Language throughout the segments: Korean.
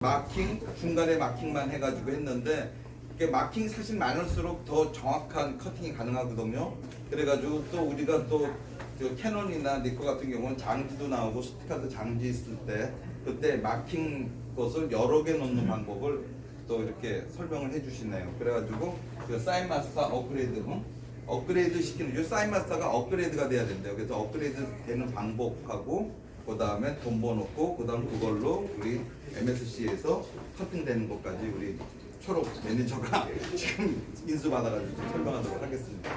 마킹, 중간에 마킹만 해가지고 했는데 이게 마킹 사실 많을수록 더 정확한 커팅이 가능하거든요. 그래가지고 또 우리가 또그 캐논이나 니코 같은 경우는 장지도 나오고 스티커도 장지 있을 때 그때 마킹 것을 여러 개 넣는 방법을 또 이렇게 설명을 해주시네요. 그래가지고 그 사인 마스터 업그레이드 시키는 이 사인 마스터가 업그레이드가 돼야 된대요. 그래서 업그레이드 되는 방법하고 그 다음에 돈 버놓고 그 다음 그걸로 우리 MSC에서 커팅되는 것까지 우리 초록 매니저가 지금 인수받아가지고 좀 설명하도록 하겠습니다.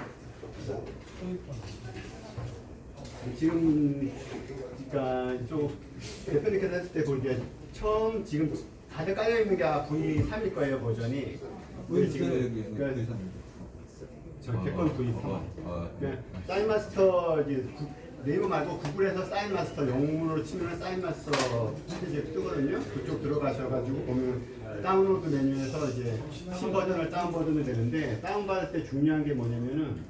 지금 그러니까 이쪽 대표님께서 했을 때 보기에 처음 지금 다들 깔려 있는 게 V3일 거예요 버전이. 근데 지금 그러니까 저 개건 V3. 사인마스터 이제 네이버 말고 구글에서 사인마스터 영문으로 치면 사인마스터 페이지에 뜨거든요. 그쪽 들어가셔가지고 보면 다운로드 메뉴에서 이제 신버전을 다운버전을 되는데 다운받을 때 중요한 게 뭐냐면은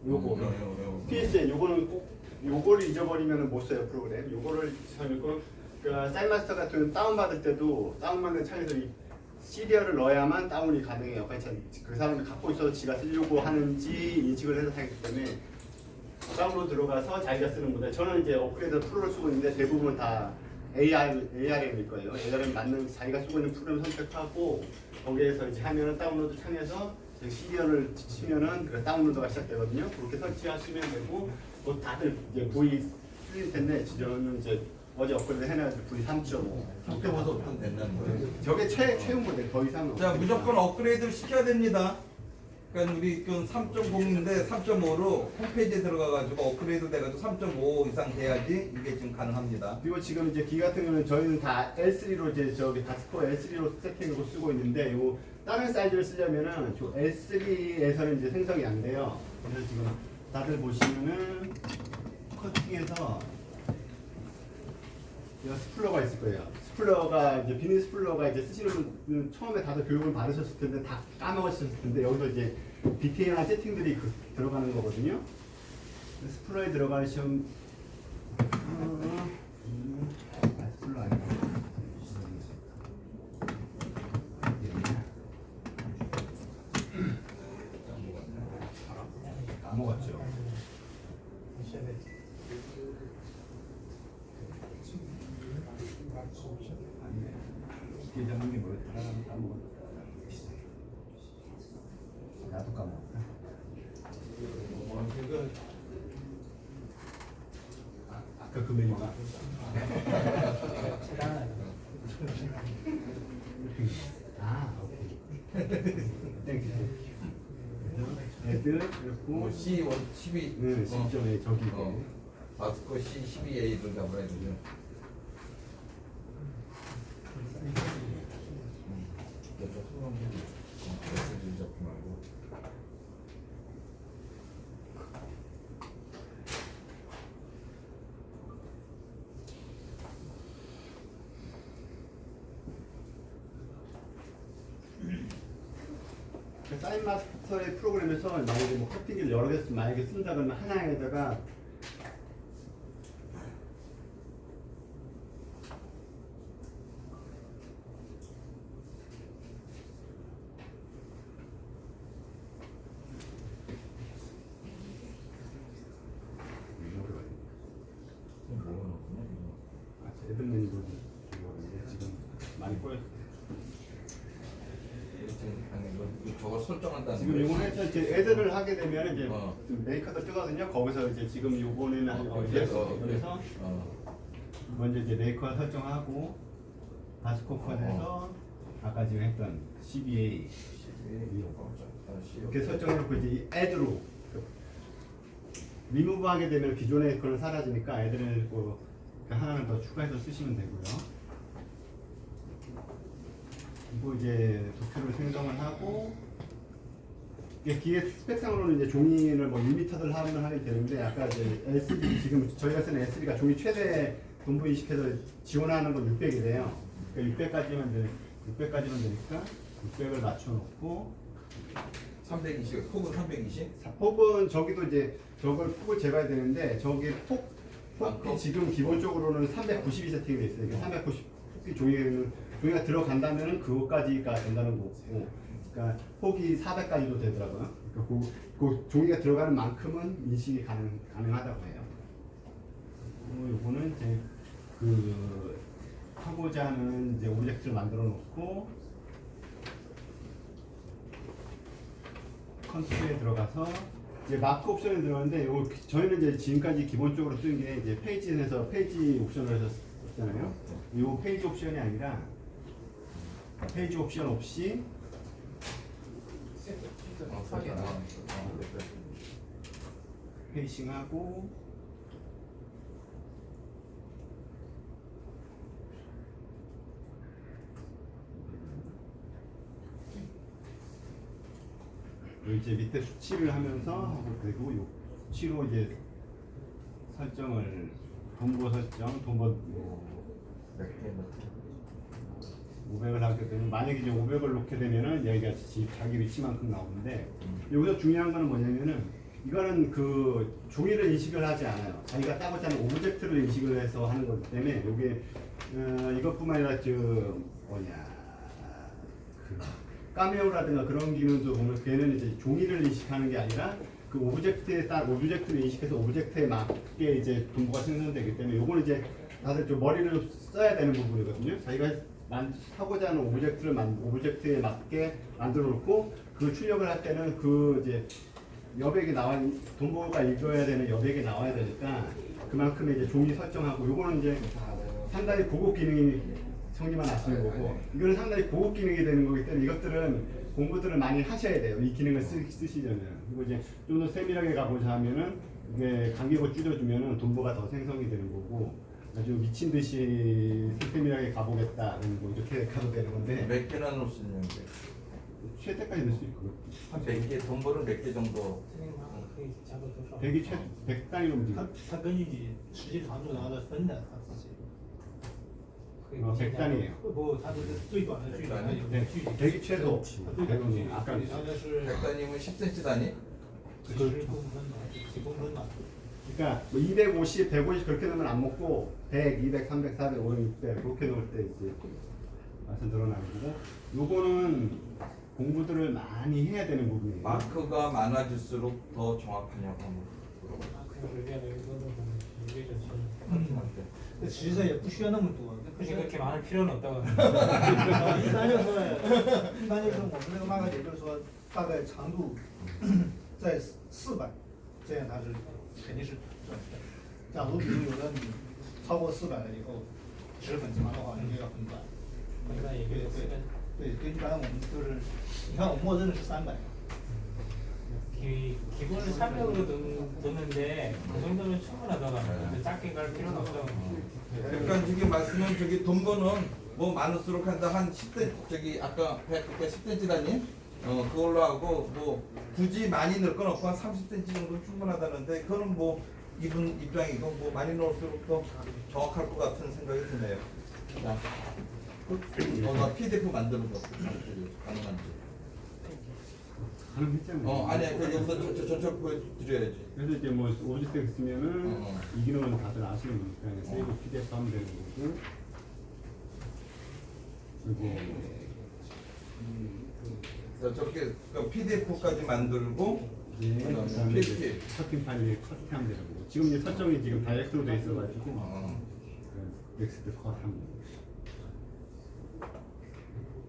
요거 PSN 요거는 꼭 요거를 잊어버리면 못 써요 프로그램. 요거를 써놓고 그러니까 사인마스터 같은 경우는 다운받을 때도 다운받는 창에서 이 시리얼을 넣어야만 다운이 가능해요. 그 사람이 갖고 있어서 지가 쓰려고 하는지 인식을 해서 하기 때문에 다운으로 들어가서 자기가 쓰는 건데 저는 이제 업그레이드 프로를 쓰고 있는데 대부분 다 ARM일 거예요. ARM 맞는 자기가 쓰고 있는 프로그램 선택하고 거기에서 이제 하면은 다운로드 창에서 시리얼을 치면은 그 다운로드가 시작되거든요. 그렇게 설치하시면 되고 뭐 다들 이제 V 쓰일 텐데 저는 이제 어제 업그레이드 해놔가지고 V3.5 3.5도 오픈 된다는 거예요. 저게 최후 모델 더 이상 자, 무조건 업그레이드를 시켜야 됩니다. 그러니까 우리 그 3.0인데 3.5로 홈페이지에 들어가가지고 업그레이드 돼가지고 3.5 이상 돼야지 이게 지금 가능합니다. 그리고 지금 이제 기 같은 경우는 저희는 다 L3로 이제 저기 다스코 L3로 세팅하고 쓰고 있는데 요 다른 사이즈를 쓰려면은 저 L3에서는 이제 생성이 안 돼요. 그래서 지금 다들 보시면은 커팅에서 이 스플러가 있을 거예요. 스플러가 이제 비닐 스플러가 이제 쓰시는 분 처음에 다들 교육을 받으셨을 텐데 다 까먹으셨을 텐데 여기서 이제 디테일한 세팅들이 들어가는 거거든요. 스플러에 들어가시면 스플러 아니고 까먹었죠. 기대하는 게 뭐였더라? 까먹었다. 나도 까먹었다. 아까 그 메뉴가. 오케이. 땡큐. 애들 그리고 C1 12. 네, 진정에 저기. 바스코 C12A를 잡아야 되죠. 사인마스터의 프로그램에서 만약에 뭐 커팅기를 여러 개 만약에 쓴다 그러면 하나에다가 애들 메뉴로 지금 많이 꼬였어요. 저걸 설정한다는 지금 거예요. 요거는 이제 애들을 하게 되면 이제 메이커도 뜨거든요. 거기서 이제 지금 요거는 여기서 먼저 이제 메이커 설정하고 바스코컨에서 아까 지금 했던 CBA 이렇게 설정해놓고 이제 애드로 리무브 하게 되면 기존의 그런 사라지니까 애들을 하나는 더 추가해서 쓰시면 되고요. 그리고 이제 도표를 생성을 하고 이게 기계 스펙상으로는 이제 종이를 뭐 1m들 하면 하게 되는데 아까 이제 LCD 지금 저희가 쓰는 LCD가 종이 최대 분부 인식해서 지원하는 건 600이래요. 그러니까 600까지만 되니까 600을 맞춰놓고 320, 폭은 320? 폭은 저기도 이제 저걸 폭을 재봐야 되는데 저기 폭 호흡이 지금 기본적으로는 392 세팅이 돼 있어요. 390 호흡이 종이가 들어간다면은 그것까지가 된다는 거고, 그러니까 폭이 400까지도 되더라고요. 그러니까 그 종이가 들어가는 만큼은 인식이 가능하다고 해요. 요거는 이제 그 하고자 하는 이제 오브젝트를 만들어 놓고 컨트롤에 들어가서 이제 마크 옵션에 들어가는데 저희는 이제 지금까지 기본적으로 쓰는 게 이제 페이지에서 페이지 옵션을 해서 썼잖아요. 이 페이지 옵션이 아니라 페이지 옵션 없이 페이싱하고 이제 밑에 수치를 하면서 하고 그리고 요 수치로 이제 설정을 돈보 설정 돈보 500을 하게 되면 만약에 이제 500을 놓게 되면은 여기가 자기 위치만큼 나오는데 여기서 중요한 거는 뭐냐면은 이거는 그 종이를 인식을 하지 않아요. 자기가 따고자 하는 오브젝트를 인식을 해서 하는 거기 때문에 이게 이것뿐만 아니라 그 카메오라든가 그런 기능도 보면 걔는 이제 종이를 인식하는 게 아니라 그 오브젝트를 인식해서 오브젝트에 맞게 이제 분모가 생성되기 때문에 요거는 이제 다들 좀 머리를 써야 되는 부분이거든요. 자기가 하고자 하는 오브젝트에 맞게 만들어 놓고 그 출력을 할 때는 그 이제 여백이 돈보가 읽어야 되는 여백이 나와야 되니까 그만큼의 이제 종이 설정하고 요거는 이제 상당히 고급 기능이 성님만 아시는 거고 이거는 상당히 고급 기능이 되는 거기 때문에 이것들은 공부들을 많이 하셔야 돼요. 이 기능을 쓰시려면. 그리고 이제 좀 더 세밀하게 가고자 하면은 이게 간격을 줄여주면은 돈보가 더 생성이 되는 거고 아주 미친 듯이 세밀하게 가보겠다는 거 이렇게 가도 되는 건데 몇 개나 넣을 수 있는데 최대까지 넣을 수 있고 몇 개, 돈벌은 몇 개 정도 100이 100단위로 움직여. 它根据实际长度然后再分的，它自己。 100단위예요. 不，它这是最短的距离，它有 네, 距离。 100이 최소. 最短的距离， 100은 아까 然后就是 100단위면 10cm 단위? 10公分嘛，几公分嘛。 그러니까 뭐 250, 150 그렇게 넣으면 안 먹고 100, 200, 300, 400, 500, 600 그렇게 넣을 때 이제 맛은 늘어나는 거고 요거는 공부들을 많이 해야 되는 부분이에요. 마크가 많아질수록 더 정확하냐고 한번 물어봐요. 随便的一个动作，一个就行。这实际上也不需要那么多，不行，그렇게 많을 필요는 없다고. 一般就是我们这个马克也就是说大概长度在400，这样它是肯定是准的。假如比如有的你超过400了以后，值很长的话，那就要很短。很短也可以对，一般我们就是你看我默认的是300。 기본을 300으로 넣는데 그 정도면 충분하더라고요. 작게 갈 필요는 없다고. 그러니까 지금 말씀은 저기 돈벌은 뭐 많을수록 한다 한 10cm 저기 아까 10cm 단위 그걸로 하고 뭐 굳이 많이 넣을 건 없고 한 30cm 정도 충분하다는데 그거는 뭐 이분 입장이고 뭐 많이 넣을수록 더 정확할 것 같은 생각이 드네요. 자, 나 PDF 만드는 거 가능한지. 가능했잖아요. 아니야. 그 여기서 전체 보여드려야지. 그래서 이제 뭐 오브젝트 있으면은 이 기능은 다들 아시는 거니까 세이브 PDF 하면 되는 거고 이제 저렇게 PDF까지 만들고 그다음에 이제 커팅 파일에 커트하면 되는 거고 지금 이제 설정이 지금 다이렉트로 돼 있어가지고 넥스트 컷하면 되고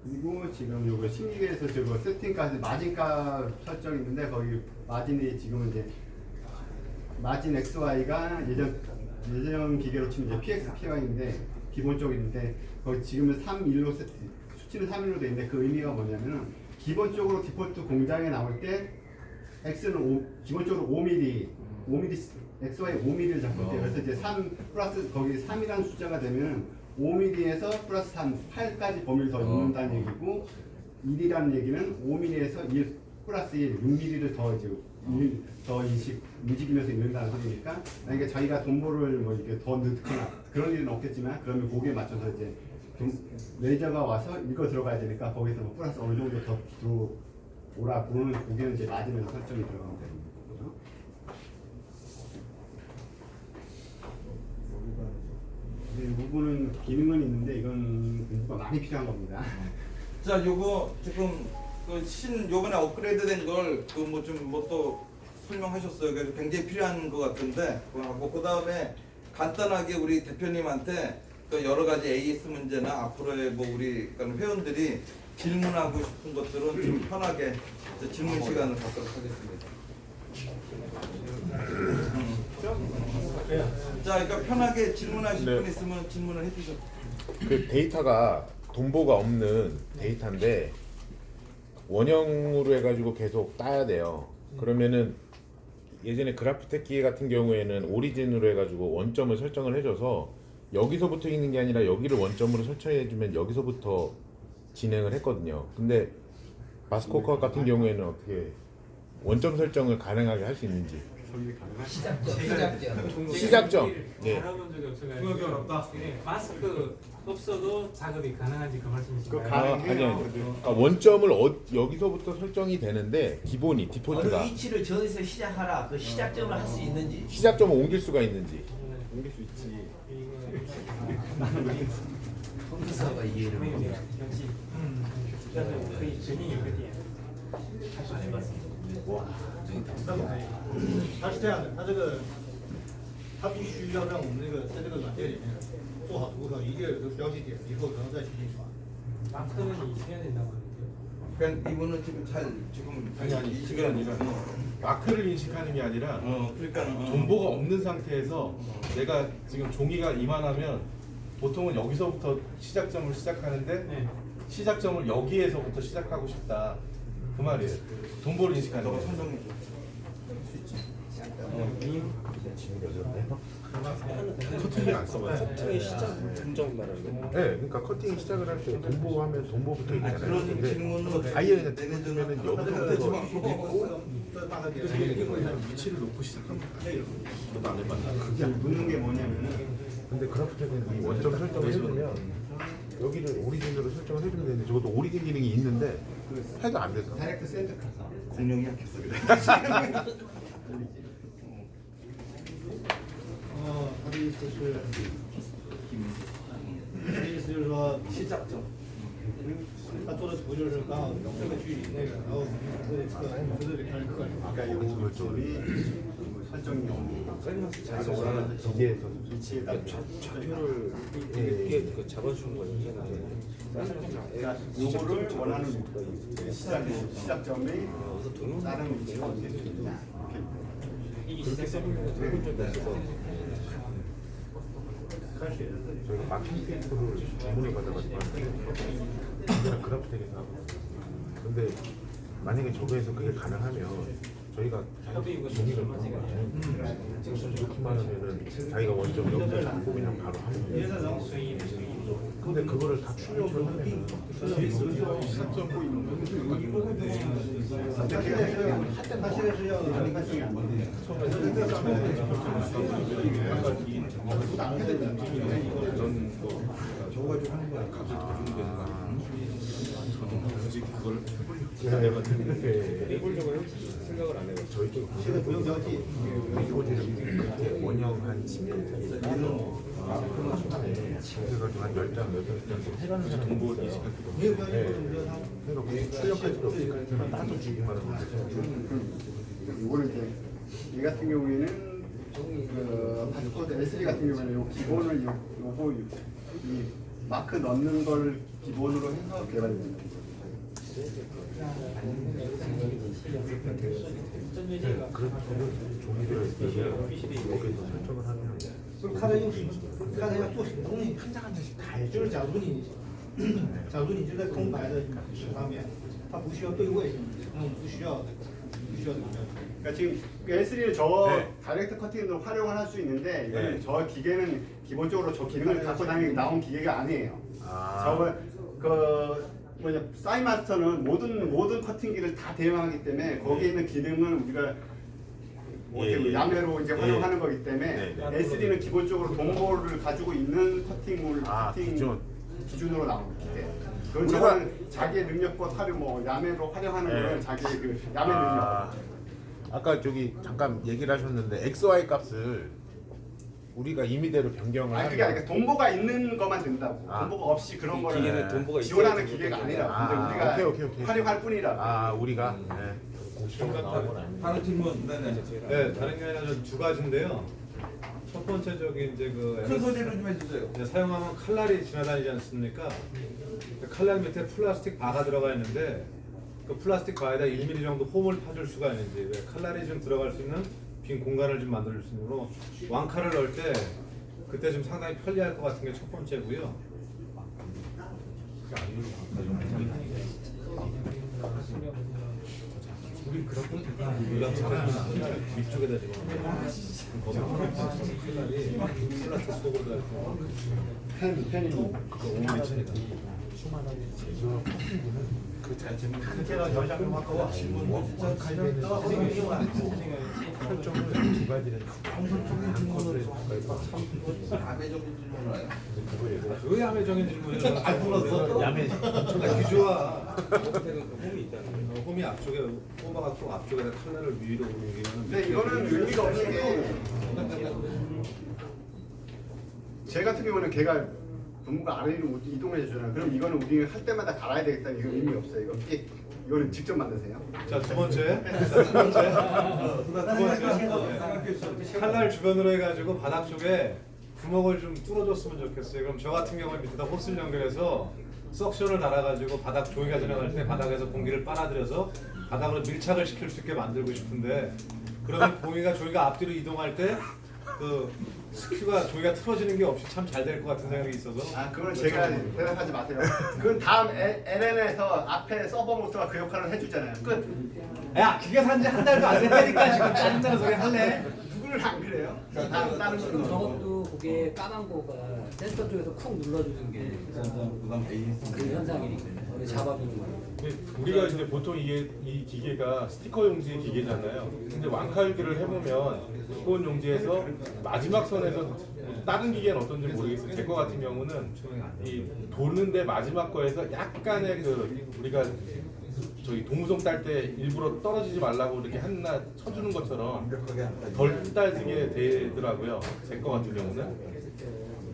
그리고 지금 요거 심리계에서 저거 세팅까지 마진값 설정이 있는데 거기 마진이 지금은 이제 마진 XY가 예전 기계로 치면 이제 PXPY인데 기본적으로 있는데 거기 지금은 3.1로 세팅 수치는 3.1로 돼 있는데 그 의미가 뭐냐면은 기본적으로 디폴트 공장에 나올 때 X는 기본적으로 5mm XY 5mm를 잡고 있대요. 그래서 이제 3 플러스 거기 3이라는 숫자가 되면 5mm에서 플러스 3, 8까지 범위를 더 넣는다는 얘기고 1이라는 얘기는 5mm에서 1 플러스 1, 6mm를 더 이제 더 움직이면서 읽는다는 소리니까 만약에 자기가 돈보를 뭐 이렇게 더 넣거나 그런 일은 없겠지만 그러면 거기에 맞춰서 이제 레이저가 와서 읽어 들어가야 되니까 거기서 뭐 플러스 어느 정도 더 들어오라 그러는 거기는 이제 맞으면서 설정이 들어가면 되는 거죠. 기능은 있는데 이건 공부가 많이 필요한 겁니다. 자, 요거 지금 요번에 업그레이드된 걸 그 뭐 좀 뭐 또 설명하셨어요. 그래서 굉장히 필요한 것 같은데 그거 하고 그 다음에 간단하게 우리 대표님한테 또 여러 가지 AS 문제나 앞으로의 뭐 우리 회원들이 질문하고 싶은 것들은 좀 편하게 이제 질문 시간을 갖도록 하겠습니다. 자, 그러니까 편하게 질문하실 네. 분 있으면 질문을 해주셔도. 그 데이터가 동보가 없는 데이터인데 원형으로 해가지고 계속 따야 돼요. 그러면은 예전에 그래프테키 같은 경우에는 오리진으로 해가지고 원점을 설정을 해줘서 여기서부터 있는 게 아니라 여기를 원점으로 설정해주면 여기서부터 진행을 했거든요. 근데 마스코커 같은 경우에는 어떻게 원점 설정을 가능하게 할 수 있는지. 시작점. 예. 알아본 적이 없어가지고. 네, 마스크 없어도 작업이 가능한지 그 말씀이신가요? 아니요. 그러니까 원점을 여기서부터 설정이 되는데 기본이 어느 디폴트가 위치를 정해서 시작하라. 그 시작점을 할 수 있는지. 시작점을 옮길 수가 있는지. 옮길 수 있지. 거기서가 이해를 네, 못해. 역시. 그래서 거의 전혀 이거든요. 它是这样的，它这个它必须要让我们在这个软件里面做好图层，一个有个标记点，以后可能再去印刷。 마크는 인식해야 된다고 하는데요. 그러니까 이분은 지금 아니 그게 아니라 마크를 인식하는 게 아니라 그러니까 정보가 없는 상태에서 내가 지금 종이가 이만하면 보통은 여기서부터 시작점을 시작하는데 네. 시작점을 여기에서부터 시작하고 싶다 그 말이에요. 정보를 인식하는 너가 거. 설명해 줘. 커팅이 안 써봤죠. 커팅의 시작 등정 말하는 거. 네, 그러니까 커팅 시작을 할 때 동보하면 동보부터 있잖아요. 그런 근데 질문은 아예 그냥 내내주는 들으면은 它这 여기서부터 个大概点。 위치를 놓고 시작하면 너도 안 해봤나? 그게 묻는 게 뭐냐면은 근데 그래프텍은 이 원점 설정을 해주면 여기를 오리진으로 설정을 해주면 되는데 저것도 오리진 기능이 있는데 해도 안 돼서. 다이렉트 센터 가서 공룡이 약했어 그래. 他的意思是，他的意思就是说，他做的图就是刚好这个距离那个，然后我们这里测，这里开始刻。 아까 이 오른쪽이 설정이 기계에서 위치에다 좌표를 이렇게 그 잡아주는 거예요. 그러니까 요거를 원하는 시작점이 다른 위치가 어디에 있느냐 그렇게 써보려고 해본 적이 없어서 저희가 마킹 테이프를 주문을 받아가지고 그래프텍에서 하거든요. 근데 만약에 저거에서 그게 가능하면 저희가 종이를 지금 이렇게만 하면은 자기가 원점 여기서 잡고 그냥 바로 하는 거예요. 근데 그거를 다 출력을 하면은 시작점 보이는 거. 他现在是要 설정이 안 돼. 그런 거 저거 가지고 하는 거야. 값을 더 주는 게 아니라 저도 굳이 그걸 해보려고 생각을 안 해요. 저희 쪽 现在不用标记， 이렇게 원형 한 10년 그래가지고 한 10장, 8장 정보 인식할 필요 没有标记或者没有它。 그러니까 굳이 출력할 필요 없으니까 그냥 나도 주기만 하면 되죠. 이거는 이제 이 같은 경우에는 그 파스코드 S3 같은 경우에는 요 기본을 요거 이 마크 넣는 걸 기본으로 해서 개발됩니다. 그래서 종이를 여기서 설정을 하면 就是看他用什么，看他要做什么东西，한 장씩 다 就是假如你，假如你就在空白的纸上面，它不需要对位，不需要这个标记。 그러니까 지금 S3는 저 네. 다이렉트 커팅으로 활용을 할 수 있는데 이거는 네. 저 기계는 기본적으로 저 기능을 갖고 다니는 나온 기계가 아니에요. 아. 저거 그 뭐냐 사이마스터는 모든 커팅기를 다 대응하기 때문에 거기에 있는 기능은 우리가 어떻게 예. 야매로 이제 활용하는 예. 거기 때문에 네, 네. S3는 기본적으로 동보를 가지고 있는 커팅 기준. 기준으로 나온 기계. 그건 우리가- 저거는 자기의 능력과 활용 뭐 야매로 활용하는 네. 거는 자기의 그 야매 능력. 아까 저기 잠깐 얘기를 하셨는데 XY 값을 우리가 임의대로 변경을 아니 그게 하면 아니라 돈보가 있는 것만 된다고. 아. 돈보가 없이 그런 이 거를 기계는 돈보가 있어야지 지원하는 그것도 기계가 되는 아니라. 근데 거야. 우리가 오케이. 활용할 뿐이라. 아 우리가 다른 질문. 네네. 네, 다른 게 아니라 두 가지인데요. 첫 번째적인 이제 큰 소리로 좀 해주세요. 이제 사용하면 칼날이 지나다니지 않습니까? 그 칼날 밑에 플라스틱 바가 들어가 있는데 그 플라스틱 바에다 1mm 정도 홈을 파줄 수가 있는지, 왜 칼날이 좀 들어갈 수 있는 빈 공간을 좀 만들 수 있는 왕칼을 넣을 때 그때 좀 상당히 편리할 것 같은 게 첫 번째고요. 우리 그런 건 위쪽에다 지금 칼날이 플라스틱 속으로 달고 펜이 설정을 두 가지를 아배적인 질문을 해요. 왜 야매적인 질문을 안 불렀어? 야매 좋아. 홈이 있다는 거. 홈이 앞쪽에 홈바가 또 앞쪽에 칼날을 위로 옮기면은 근데 이거는 의미가 없는 게 제 같은 경우는 걔가 본부가 아래로 이동을 해주잖아요. 그럼 이거는 우리 할 때마다 갈아야 되겠다는 이건 의미 없어요. 이거는 직접 만드세요. 자, 두 번째. 칼날 주변으로 해가지고 바닥 쪽에 구멍을 좀 뚫어줬으면 좋겠어요. 그럼 저 같은 경우는 밑에다 호스를 연결해서 석션을 달아가지고 바닥 조이가 지나갈 때 바닥에서 공기를 빨아들여서 바닥으로 밀착을 시킬 수 있게 만들고 싶은데, 그러면 공기가 조이가 앞뒤로 이동할 때 그 스큐가 조이가 틀어지는 게 없이 참 잘 될 것 같은 생각이 있어서. 아 그건 제가 대답하지 마세요. 그건 다음 LN에서 앞에 서버 모터가 그 역할을 해주잖아요. 끝. 야, 기계 산지 한 달도 안 됐다니까 지금 짜증나는 소리 할래? 누구를 안 그래요? 다른 분은 저것도 그게 까만 거가 센서 쪽에서 쿡 눌러주는 게 그 현상이니까요. 잡아주는 거. 우리가 이제 보통 이 기계가 스티커 용지 기계잖아요. 근데 왕칼기를 해보면 두꺼운 용지에서 마지막 선에서 다른 기계는 어떤지 모르겠어요. 제 거 같은 경우는 이 도는데 마지막 거에서 약간의 그 우리가 저희 동무송 딸 때 일부러 떨어지지 말라고 이렇게 하나 쳐주는 것처럼 덜 따지게 되더라고요. 제 거 같은 경우는.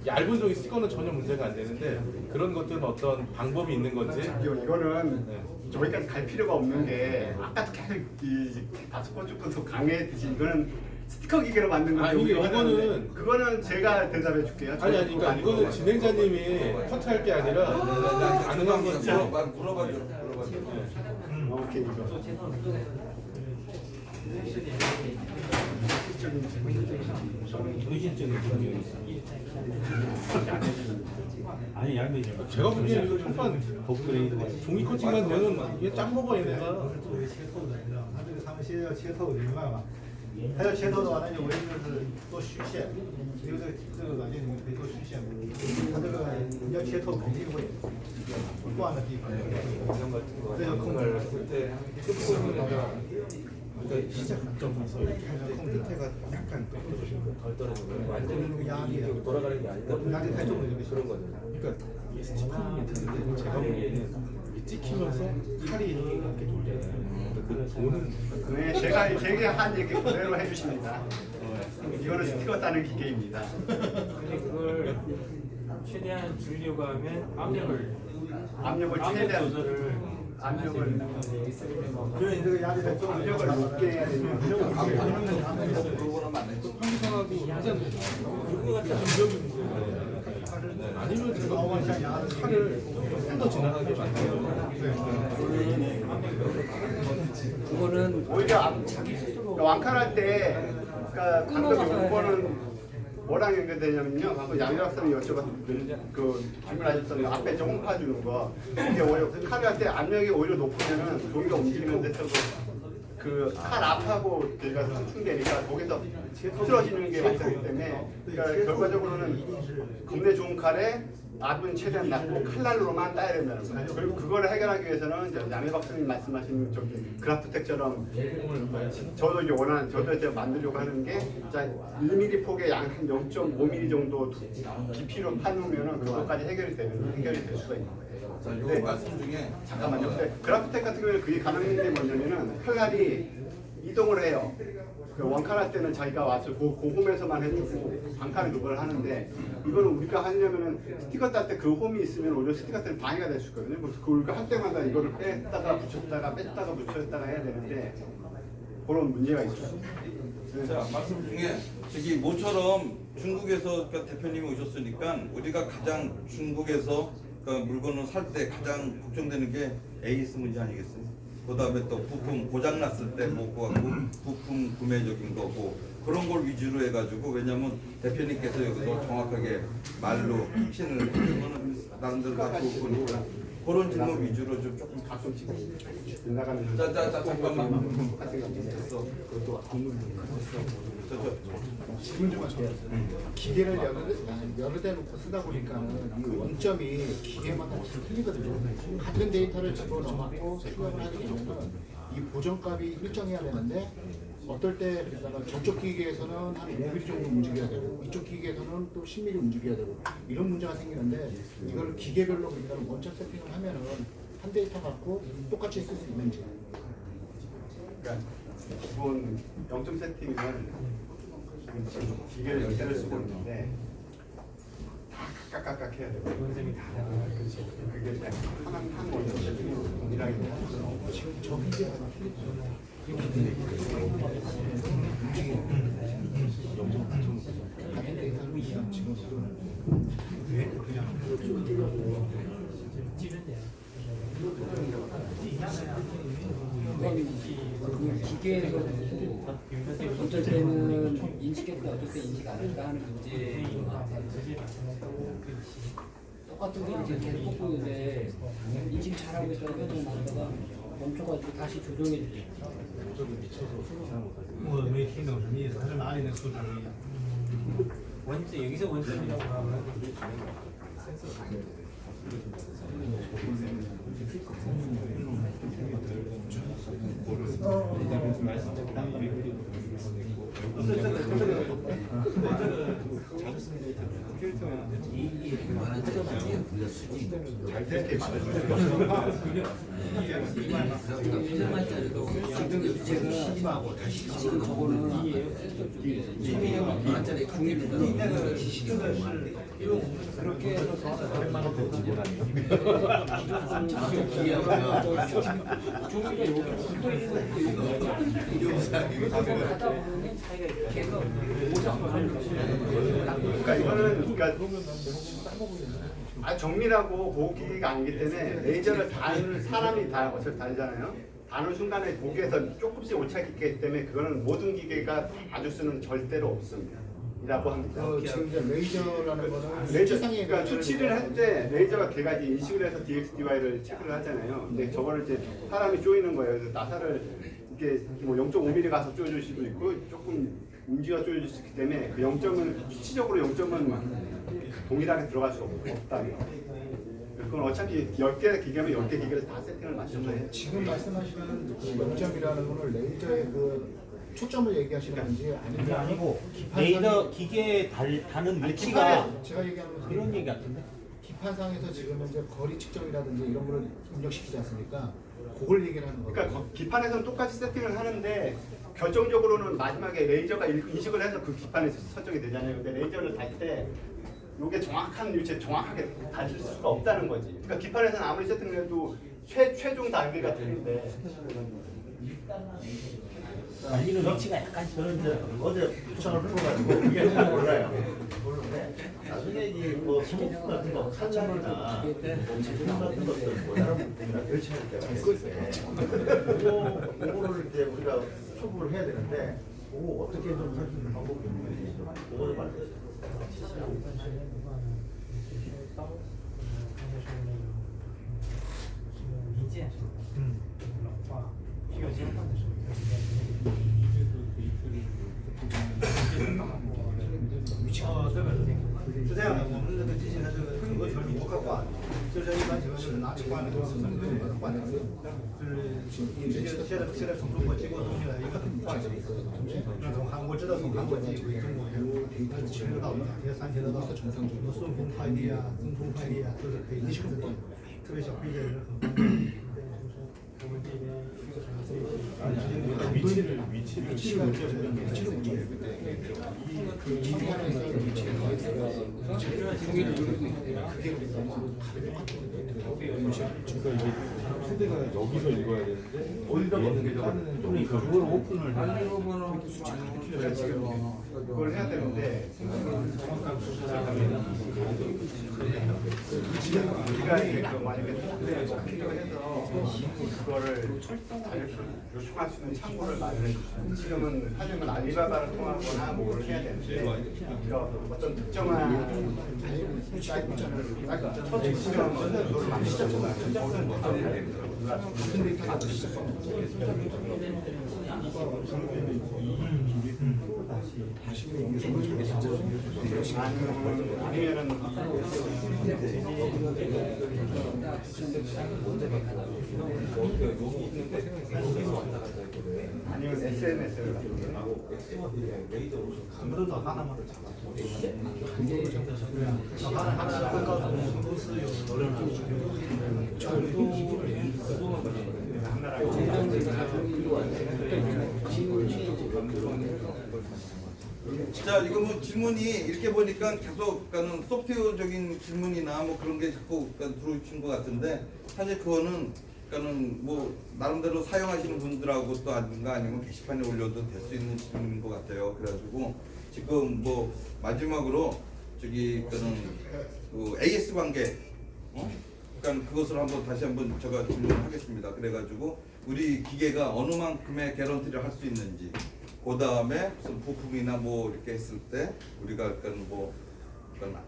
얇은 종이 스티커는 전혀 문제가 안 되는데 그런 것들은 어떤 방법이 있는 건지. 이거는 저기까지 갈 필요가 없는 게 아까도 계속 이 다섯 번 조금 강해했듯이 이거는 스티커 기계로 만든 건데 아니, 우리가 이거는- 하는데 그거는 제가 대답해 줄게요. 아니 그러니까 이거는 진행자님이 커트할 게 아니라 가능한 거죠. 물어봐줘. 오케이 이거. 의심적인 부분이 있어. 아니 얄미죠. 제가 보기에는 이거 좀만 업그레이드가 종이 커팅만 되는 이게 짱 먹어 얘네가. 它这个他们现在要切透，你明白吗？它要切透的话，那就唯一就是做虚线，因为这个软件里面可以做虚线。它这个你要切透肯定会不断的地方，这要控制。 그러니까 시작점에서 이렇게 할 때 끝에가 약간 덜 떨어지는 거. 완전히 완전히 돌아가는 게 아니다. 나중에 탈정을 이렇게 그런 거죠. 그러니까 이게 스티커는 괜찮은데 제가 보기에는 이게 찍히면서 칼이 이렇게 돌잖아요. 그 도는 네, 제가 한 얘기 그대로 해주십니다. 이거는 스티커 따는 기계입니다. 근데 그걸 최대한 줄이려고 하면 압력을 최대한 조절을 압력을 그래这个压力在重 압력을 높게 해야 되면 그거는 맞네. 편리성하고 하잖아요. 그거 같은 감정이 문제예요. 아니면 제가 칼을 조금 더 지나가게 만들어요. 그거는 오히려 왕칼할 때 그러니까 감독이 이거는 뭐랑 연결되냐면요. 그 양력선이 여쭤봤는데 그 질문하셨던 앞에 저 홈파 주는 거 이게 오히려 칼할 때 압력이 오히려 높으면은 종이가 움직이는 데서 그 칼 앞하고 저희가 상충되니까 거기서 틀어지는 게 발생하기 때문에 그러니까 결과적으로는 겁내 좋은 칼에 압은 최대한 낮고 칼날로만 따야 된다는 거예요. 그리고 그거를 해결하기 위해서는 이제 양해 박사님 말씀하신 저기 그라프텍처럼 저도 이제 저도 이제 만들려고 하는 게 1mm 폭의 한 0.5mm 정도 깊이로 파놓으면은 그것까지 해결이 될 수가 있는 거예요. 자, 요 네. 말씀 중에 잠깐만요. 근데 그라프텍 같은 경우는 그게 가능한 게 뭐냐면은 칼날이 이동을 해요. 그 원칼 할 때는 자기가 와서 그 홈에서만 해주고 반칼은 그걸 하는데 이거는 우리가 하려면은 스티커 딸 때 그 홈이 있으면 오히려 스티커 때는 방해가 될 수 있거든요. 그래서 그 우리가 할 때마다 이거를 뺐다가 붙였다가 뺐다가 붙였다가 해야 되는데 그런 문제가 있어요. 자, 말씀 중에 저기 모처럼 중국에서 그 대표님이 오셨으니까 우리가 가장 중국에서 그 물건을 살 때 가장 걱정되는 게 AS 문제 아니겠어요? 그 다음에 또 부품 고장 났을 때 뭐 부품 구매적인 거고 그런 걸 위주로 해가지고 왜냐면 대표님께서 여기서 정확하게 말로 확신을 해주면 나름대로 다 좋을 거니까 그런 질문 위주로 좀 조금 가끔씩 지나가면서 잠깐만 됐어. 그것도 아무 질문 좀 하죠. 기계를 여러 대 놓고 쓰다 보니까는 이 원점이 기계마다 좀 틀리거든요. 같은 데이터를 집어넣고 출력을 하게 되면 이 보정값이 일정해야 되는데 어떨 때 그러다가 저쪽 기계에서는 한 5mm 정도 움직여야 되고 이쪽 기계에서는 또 10mm 움직여야 되고 이런 문제가 생기는데 이걸 기계별로 그러니까 원점 세팅을 하면은 한 데이터 갖고 똑같이 쓸 수 있는지. 그러니까 기본 0점 세팅은 지금 기계를 10대를 쓰고 있는데 다 각각 해야 되고 원점이 다 그게 한 원점 세팅으로 동일하게 지금 저 기계가 같은 데이터를 지금 그 기계에서 어쩔 때는 인식했다 어쩔 때 인식 안 했다 하는 문제인 것 같아요. 똑같은 거 이제 계속 뽑고 있는데 인식 잘하고 있다가 계속 나다가 멈춰가지고 다시 조정해 주죠. 我没听懂什么意思，他是哪里的数值不一样？ 원점 여기서 원점이라고 하면 시집하고 다시 지금 저거는 만원짜리 국립인데 시식을 그렇게 해서 종이가 여기 붙어 있는 하다 보면 자기가 계속 그러니까 이거는 그러니까 정밀하고 보기가 아니기 때문에 레이저를 다는 사람이 다 어차피 다르잖아요. 다는 순간에 보기에서 조금씩 오차가 있기 때문에 그거는 모든 기계가 아주 쓰는 절대로 없습니다. 이라고 합니다. 지금 이제 레이저라는 거는 레이저 세상에 그러니까 수치를 할 때 레이저가 개 가지 인식을 해서 DXDY를 체크를 하잖아요. 근데 저거를 이제 사람이 쪼이는 거예요. 그래서 나사를 이게 뭐 0.5mm 가서 쪼여줄 수도 있고 조금 움직여 쪼여줄 수 있기 때문에 그 0점은 수치적으로 0점은 동일하게 들어갈 수 없다면. 그건 어차피 10개 기계면 10개 기계를 다 세팅을 맞춰서 해요. 지금 말씀하시는 그 0점이라는 거는 레이저의 그 초점을 얘기하시는 건지 아니면 그게 아니고 레이더 기계에 다는 위치가 제가 얘기하는 건 그런 얘기 같은데. 기판상에서 지금 이제 거리 측정이라든지 이런 거를 입력시키지 않습니까? 그걸 얘기를 하는 거예요. 그러니까 기판에서는 똑같이 세팅을 하는데 결정적으로는 마지막에 레이저가 인식을 해서 그 기판에서 설정이 되잖아요. 근데 레이저를 달 때 이게 정확한 위치에 정확하게 달릴 수가 없다는 거지. 그러니까 기판에서는 아무리 세팅을 해도 최종 단계가 틀린데 달리는 위치가 약간 저는 이제 어제 부천을 풀어가지고 이게 잘 몰라요. 모르는데 나중에 이제 뭐 소모품 같은 거 산장이나 제품 같은 것들 뭐 다른 부품이나 결치할 때가 있을 때 그거를 이제 우리가 수급을 해야 되는데 그거 어떻게 좀 할 수 있는 방법이 있는지 그거 좀 알려주세요. 我们这边这个城市 위치를 위치를 문제는 위치를 문제예요. 이 중간에서 위치를 종이를 누르고 있고요. 그게 너무 그러니까 이게 세대가 여기서 읽어야 되는데 어디다 보는 게 그러니까 그걸 오픈을 제가 지금 그걸 해야 되는데 정확한 수사를 우리가 이게 만약에 필요해서 그거를 요청할 수 있는 창구를 마련해 주시면 지금은 하려면 알리바바를 통하거나 뭐를 해야 되는데 우리가 어떤 특정한 첫 지점은 그걸 만들었잖아요. 아니면은 아니면 SNS를 아무래도 하나만 하나 끝까지 공부스 노래를 자, 이거 뭐 질문이 이렇게 보니까 계속 그러니까는 소프트웨어적인 질문이나 뭐 그런 게 자꾸 그러니까 들어오신 것 같은데 사실 그거는 그러니까는 뭐 나름대로 사용하시는 분들하고 또 아니면 게시판에 올려도 될 수 있는 질문인 것 같아요. 그래가지고 지금 뭐 마지막으로 저기 그러니까는 그 AS 관계, 그러니까 그것을 다시 한번 제가 질문하겠습니다. 그래가지고 우리 기계가 어느 만큼의 개런티를 할 수 있는지. 그 다음에 무슨 부품이나 뭐 이렇게 했을 때 우리가 약간 뭐 약간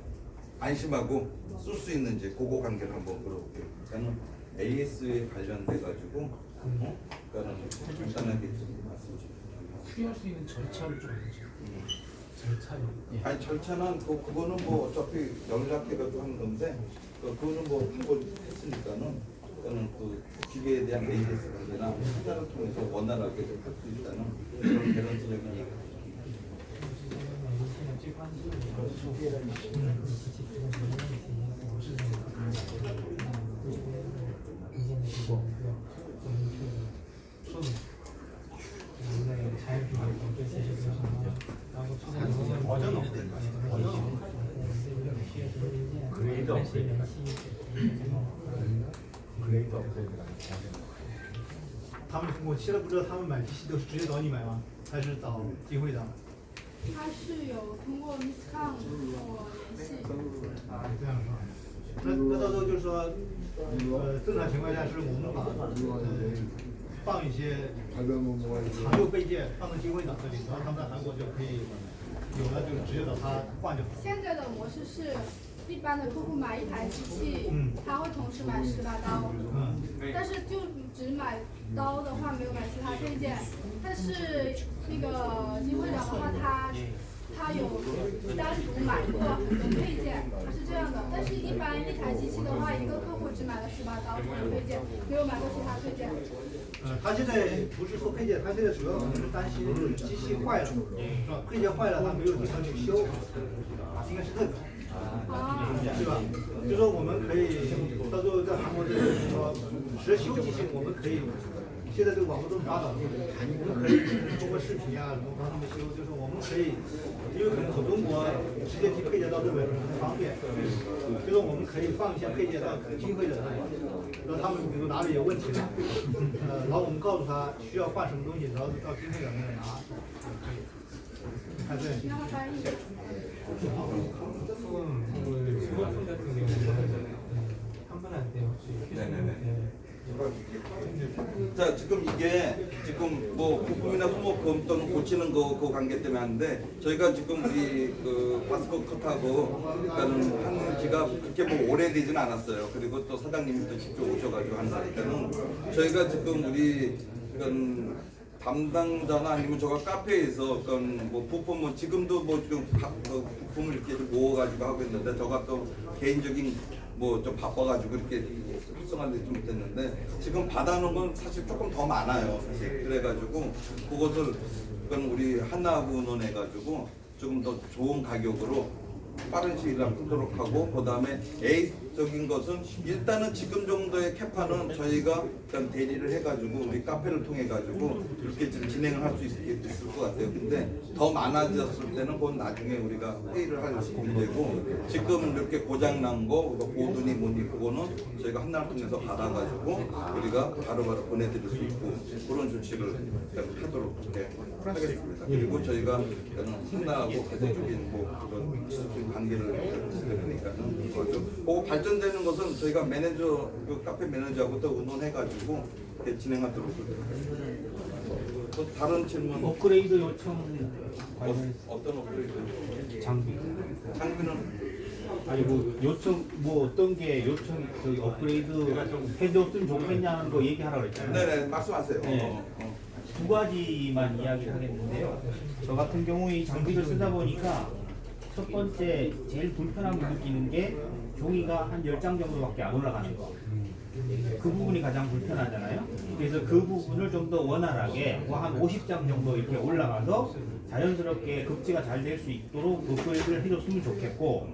안심하고 쓸 수 있는지 그거 관계를 한번 물어볼게요. 그러니까는 AS에 관련돼 가지고 그러니까는 간단하게 좀 말씀 주세요. 수리할 수 있는 절차를 좀 절차요. 아니 절차는 그거는 뭐 어차피 연락해가지고 하는 건데 그거는 뭐 한 번 했으니까는 그거는 그 기계에 대한 AS 관계나 투자를 통해서 원활하게 할 수 있다는 그런 개런티적인 얘기. 그레이드 업그레이드. 그레이드 업그레이드. 他们我现在不知道他们买机器都是直接找你买吗？还是找机会的？他是有通过 Miscom 跟我联系。啊，这样是吧？那到时候就是说，正常情况下是我们把放一些常用备件放到机会长这里，然后他们在韩国就可以有了就直接找他换就好。现在的模式是。一般的客户买一台机器，他会同时买10把刀，但是就只买刀的话，没有买其他配件。但是那个金会长的话，他有单独买过很多配件，他是这样的。但是一般一台机器的话，一个客户只买了10把刀这种配件，没有买过其他配件。他现在不是说配件，他现在主要可能是担心机器坏了，是吧？配件坏了，他没有地方去修，应该是这个。对吧？就说我们可以到时候在韩国这边说，实修机器我们可以，现在这个网络这么发达，我们可以通过视频啊什么帮他们修，就是我们可以，因为可能从中国直接寄配件到日本很方便，就是我们可以放一些配件到金会的那里，然后他们比如哪里有问题了，然后我们告诉他需要换什么东西，然后到金会的那里拿，看这样。 자, 지금 이게 지금 뭐 부품이나 소모품 또는 고치는 그 관계 때문에 하는데 저희가 지금 우리 그 바스코 컷하고 그러니까는 한 지가 그렇게 뭐 오래되지는 않았어요. 그리고 또 사장님이 또 직접 오셔가지고 하는 거니까는 저희가 지금 우리 그런 담당자나 아니면 저가 카페에서 어떤 뭐 부품은 지금도 뭐 지금 부품을 이렇게 모아가지고 하고 있는데 저가 또 개인적인 뭐 좀 바빠가지고 이렇게 활성화되지 못했는데 지금 받아놓은 건 사실 조금 더 많아요. 사실 그래가지고 그것을 그건 우리 한나하고 의논해가지고 조금 더 좋은 가격으로 빠른 시일 안에 풀도록 하고 그다음에 A적인 것은 일단은 지금 정도의 캐파는 저희가 일단 대리를 해가지고 우리 카페를 통해 가지고 이렇게 좀 진행을 할 수 있을 것 같아요. 근데 더 많아졌을 때는 그건 나중에 우리가 회의를 할 문제고 지금 이렇게 고장 난 거, 보드니 뭐니 그거는 저희가 한날 통해서 받아가지고 우리가 바로바로 보내드릴 수 있고 그런 조치를 하도록 하겠습니다. 그리고 저희가 한나하고 계속적인 뭐 그런 지속적인 관계를 해드리니까는 거죠. 그거 발전되는 것은 저희가 매니저 그 카페 매니저하고 또 의논해가지고 이렇게 진행하도록 하겠습니다. 또 다른 질문 업그레이드 요청 어떤 업그레이드? 장비는 아니 뭐 요청 뭐 어떤 게 요청 저기 업그레이드 해줬으면 좋겠냐는 거 얘기하라고 했잖아요. 네네 말씀하세요. 네. 두 가지만 이야기를 하겠는데요. 저 같은 경우에 이 장비를 쓰다 보니까 첫 번째 제일 불편함을 느끼는 게 종이가 한 10장 정도밖에 안 올라가는 거. 그 부분이 가장 불편하잖아요. 그래서 그 부분을 좀 더 원활하게 뭐 한 50장 정도 이렇게 올라가서 자연스럽게 급제가 잘 될 수 있도록 업그레이드를 해줬으면 좋겠고,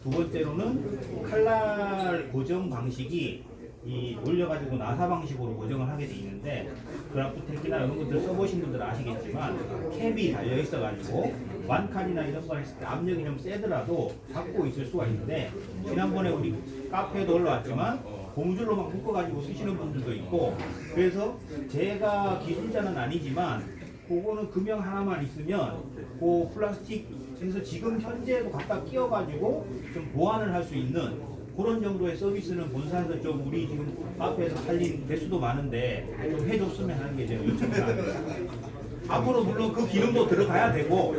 두 번째로는 칼날 고정 방식이 이 올려가지고 나사 방식으로 고정을 하게 돼 있는데, 그래프텍이나 이런 것들 써보신 분들 아시겠지만 캡이 달려 있어가지고 완칼이나 이런 걸 했을 때 압력이 좀 세더라도 잡고 있을 수가 있는데, 지난번에 우리 카페에도 올라왔지만 고무줄로 막 묶어가지고 쓰시는 분들도 있고, 그래서 제가 기술자는 아니지만 그거는 금형 하나만 있으면 그 플라스틱에서 지금 현재도 갖다 끼워가지고 좀 보완을 할 수 있는 그런 정도의 서비스는 본사에서 좀 우리 지금 카페에서 할린 개수도 많은데 좀 해줬으면 하는 게 제 요청입니다. 앞으로 물론 그 기능도 들어가야 되고.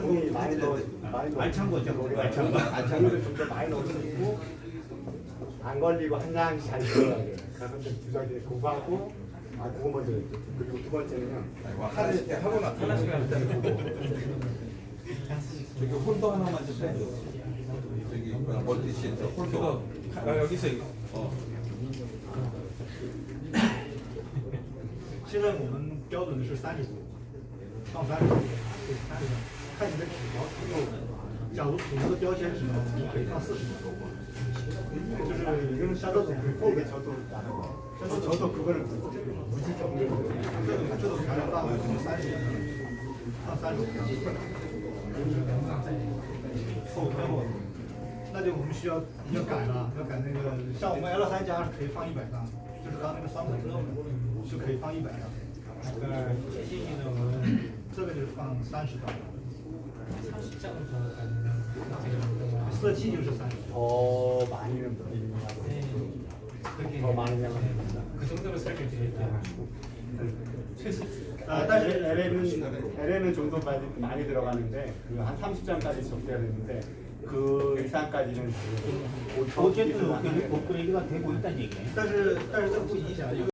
돈이 많이 더 알찬 거죠. 알찬 거. 알찬 좀더 많이 넣어주고 안 걸리고 한 장씩 잘 들어가게. 그래서 두 장에 공부하고 그거 먼저 그리고 두 번째는요. 하나씩 하고 나 하나씩 저기 홀더 하나만 좀 빼줘. 저기 멀티시트 홀더 여기 있어 이거. 现在我们标准的是35到35，看你的纸条尺度。假如普通的标签纸呢，我们可以放40多。就是이거는 샤도도 굵게 저도 저도 그거를 무지 정도 저도 가량放30放35那就我们需要改了，要改那个像我们 L3加可以放100张，就是刚刚那个双孔是可以放100张。这个就是放30张。色气就是30。 더 많이는 더 많은 양을 그 정도로 설계되어但是 LM은 좀 더 많이 들어가는데 그 한 30장까지 적대가 되는데 그 이상까지는 어쨌든 업그레이드가 되고 있다는 얘기예요. 但是这不影响。